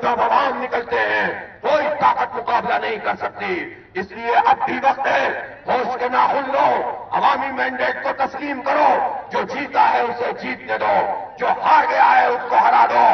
جب عوام نکلتے ہیں کوئی طاقت مقابلہ نہیں کر سکتی. اس لیے اب بھی وقت ہے، ہوش کے ناخن لو، عوامی مینڈیٹ کو تسلیم کرو، جو جیتا ہے اسے جیتنے دو، جو ہار گیا ہے اس کو ہرا دو،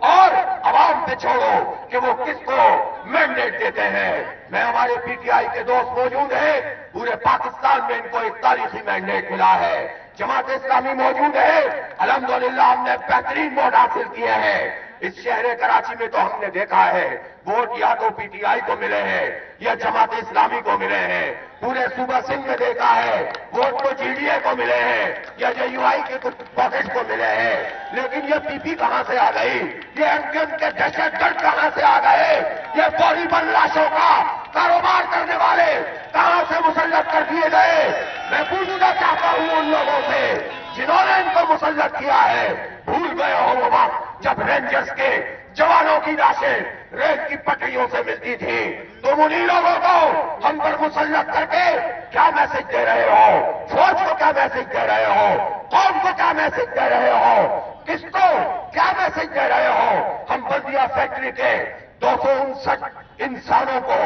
اور عوام پہ چھوڑو کہ وہ کس کو مینڈیٹ دیتے ہیں. میں ہمارے پی ٹی آئی کے دوست موجود ہیں، پورے پاکستان میں ان کو ایک تاریخی مینڈیٹ ملا ہے. جماعت اسلامی موجود ہے، الحمدللہ ہم نے بہترین ووٹ حاصل کیے ہیں. اس شہر کراچی میں تو ہم نے دیکھا ہے ووٹ یا تو پی ٹی آئی کو ملے ہیں یا جماعت اسلامی کو ملے ہیں. پورے صوبہ سندھ میں دیکھا ہے ووٹ تو جی ڈی اے کو ملے ہیں یا جے یو آئی کے کچھ پاکٹ کو ملے ہیں. لیکن یہ پی پی کہاں سے آ گئی؟ یہ ایم کیو ایم کے دہشت گرد کہاں سے آ گئے؟ یہ فوری بن لاشوں کا کاروبار کرنے والے کہاں سے مسلط کر دیے گئے؟ میں پوچھنا چاہتا ہوں ان لوگوں سے جنہوں نے ان کو مسلط کیا ہے، بھول گئے ہو وہ وقت جب رینجرز کے جوانوں کی لاشیں ریل کی پٹریوں سے ملتی تھی؟ تم انہی لوگوں کو ہم پر مسلط کر کے کیا میسج دے رہے ہو؟ فوج کو کیا میسج دے رہے ہو؟ قوم کو کیا میسج دے رہے ہو؟ کس کو کیا میسج دے رہے ہو؟ ہم بلدیہ فیکٹری کے 259 انسانوں کو،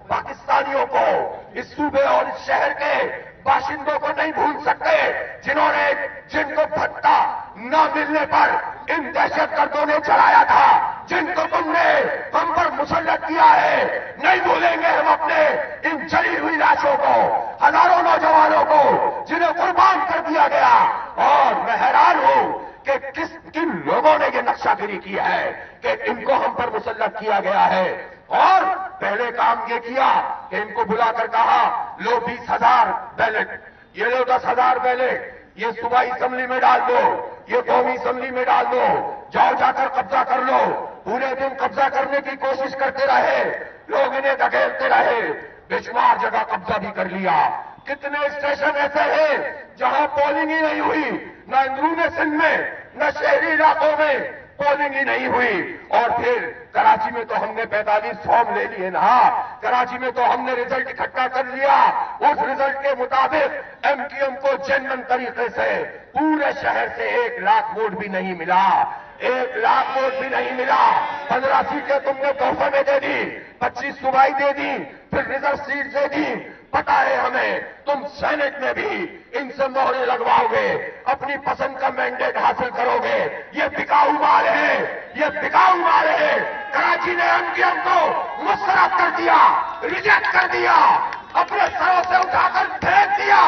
پاکستانیوں کو، اس صوبے اور اس شہر کے باشندوں کو نہیں بھول سکتے جن کو بھتہ نہ ملنے پر ان دہشت گردوں نے چلایا تھا، جن کو تم نے ہم پر مسلط کیا ہے. نہیں بھولیں گے ہم اپنے ان جلی ہوئی لاشوں کو، ہزاروں نوجوانوں کو جنہیں قربان کر دیا گیا. اور میں حیران ہوں کہ کن لوگوں نے یہ نقشہ گری کی ہے کہ ان کو ہم پر مسلط کیا گیا ہے. اور پہلے کام یہ کیا کہ ان کو بلا کر کہا لو 20,000 بیلٹ، یہ لو 10,000 بیلٹ، یہ صوبائی اسمبلی میں ڈال دو، یہ قومی اسمبلی میں ڈال دو، جاؤ جا کر قبضہ کر لو. پورے دن قبضہ کرنے کی کوشش کرتے رہے، لوگ انہیں دھکیلتے رہے، بے شمار جگہ قبضہ بھی کر لیا. کتنے اسٹیشن ایسے ہیں جہاں پولنگ ہی نہیں ہوئی، نہ اندرون سندھ میں نہ شہری علاقوں میں پولنگ ہی نہیں ہوئی. اور پھر کراچی میں تو ہم نے 45 فارم لے لیے نا، کراچی میں تو ہم نے رزلٹ اکٹھا کر لیا. اس رزلٹ کے مطابق ایم کیو ایم کو جنون طریقے سے پورے شہر سے 1 لاکھ ووٹ بھی نہیں ملا، 1 لاکھ ووٹ بھی نہیں ملا. 15 سیٹیں تم نے تحفے میں دے دی، 25 صوبائی دے دی، پھر ریزرو سیٹ دے دی. پتا ہے ہمیں تم سینٹ میں بھی ان سے مہرے لگواؤ گے، اپنی پسند کا مینڈیٹ حاصل کرو گے. یہ بکاؤ مال ہے، یہ بکاؤ مال ہے. کراچی نے ایم کیو ایم کو مسترد کر دیا، ریجیکٹ کر دیا، اپنے سروں سے اٹھا کر پھینک دیا.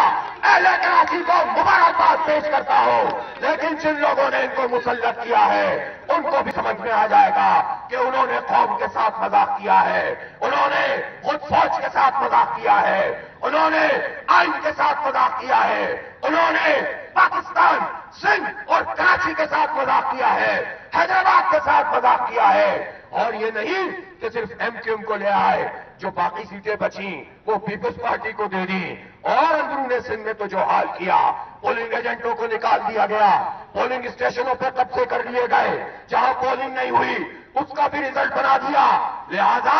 اہل کراچی کو مبارکباد پیش کرتا ہوں. لیکن جن لوگوں نے ان کو مسلط کیا ہے ان کو بھی سمجھ میں آ جائے گا کہ انہوں نے قوم کے ساتھ مذاق کیا ہے، انہوں نے خود فوج کے ساتھ مذاق کیا ہے، انہوں نے آئین کے ساتھ مذاق کیا ہے، انہوں نے پاکستان، سندھ اور کراچی کے ساتھ مذاق کیا ہے، حیدرآباد کے ساتھ مذاق کیا ہے. اور یہ نہیں کہ صرف ایم کیو ایم کو لے آئے، جو باقی سیٹیں بچیں وہ پیپلز پارٹی کو دے دی. اور اندرون سندھ میں تو جو حال کیا، پولنگ ایجنٹوں کو نکال دیا گیا، پولنگ اسٹیشنوں پہ قبضے کر لیے گئے، جہاں پولنگ نہیں ہوئی اس کا بھی رزلٹ بنا دیا. لہذا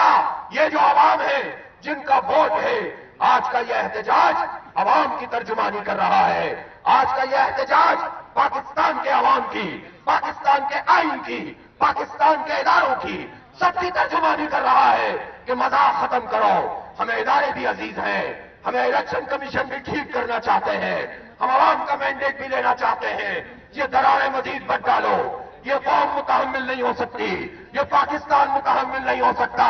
یہ جو عوام ہے جن کا ووٹ ہے، آج کا یہ احتجاج عوام کی ترجمانی کر رہا ہے. آج کا یہ احتجاج پاکستان کے عوام کی، پاکستان کے آئین کی، پاکستان کے اداروں کی سب کی ترجمانی کر رہا ہے کہ مذاق ختم کرو. ہمیں ادارے بھی عزیز ہیں، ہمیں الیکشن کمیشن بھی ٹھیک کرنا چاہتے ہیں، ہم عوام کا مینڈیٹ بھی لینا چاہتے ہیں. یہ دراریں مزید بٹ ڈالو. یہ قوم متحمل نہیں ہو سکتی، یہ پاکستان متحمل نہیں ہو سکتا.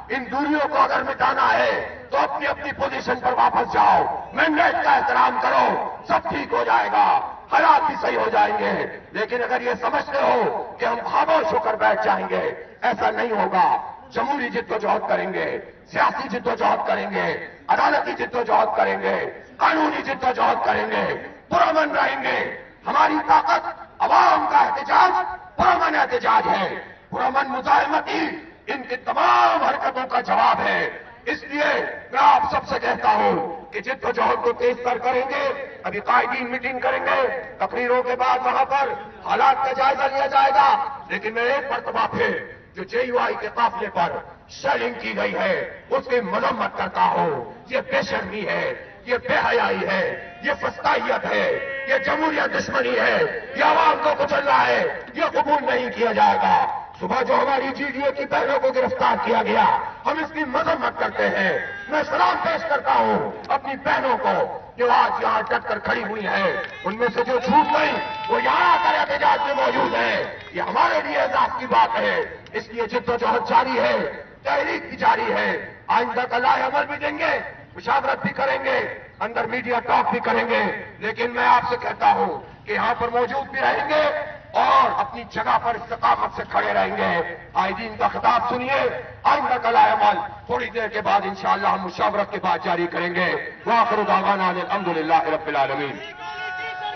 ان دوریوں کو اگر مٹانا ہے تو اپنی اپنی پوزیشن پر واپس جاؤ، مینڈیٹ کا احترام کرو، سب ٹھیک ہو جائے گا، حالات بھی صحیح ہو جائیں گے. لیکن اگر یہ سمجھتے ہو کہ ہم خاموش ہو کر بیٹھ جائیں گے، ایسا نہیں ہوگا. جمہوری جدوجہد کریں گے، سیاسی جدوجہد کریں گے، عدالتی جدوجہد کریں گے، قانونی جدوجہد کریں گے، پرامن رہیں گے. ہماری طاقت عوام کا احتجاج پرامن احتجاج ہے. پرامن مزاحمت ہی ان کی تمام حرکتوں کا جواب ہے. اس لیے میں آپ سب سے کہتا ہوں کہ جدوجہد کو تیز تر کریں گے. ابھی قائدین میٹنگ کریں گے، تقریروں کے بعد وہاں پر حالات کا جائزہ لیا جائے گا. لیکن میں ایک مرتبہ پھر جو جے یو آئی کے قافلے پر شیلنگ کی گئی ہے اس کی مذمت کرتا ہوں. یہ بے شرمی ہے، یہ بے حیائی ہے، یہ فسطائیت ہے، یہ جمہوریت دشمنی ہے، یہ عوام کو کچلنا ہے، یہ قبول نہیں کیا جائے گا. صبح جو ہماری GDA کی بہنوں کو گرفتار کیا گیا، ہم اس کی مذمت کرتے ہیں۔ میں سلام پیش کرتا ہوں اپنی بہنوں کو جو آج یہاں ڈٹ کر کھڑی ہوئی ہیں، ان میں سے جو چھوٹ گئی وہ یہاں آ کر احتجاج میں موجود ہے۔ یہ ہمارے لیے اعزاز کی بات ہے، اس لیے جد و جہد جاری ہے، تحریک بھی جاری ہے۔ آئندہ کا لائحہ عمل بھی دیں گے، مشاورت بھی کریں گے، اندر میڈیا ٹاک بھی کریں گے، لیکن میں آپ سے کہتا ہوں کہ یہاں پر موجود بھی رہیں گے اور اپنی جگہ پر استقامت سے کھڑے رہیں گے۔ قائدین کا خطاب سنیے، آئندہ کا لائحہ عمل تھوڑی دیر کے بعد انشاءاللہ ہم مشاورت کے بعد جاری کریں گے۔ وآخر دعوانا الحمدللہ رب العالمین۔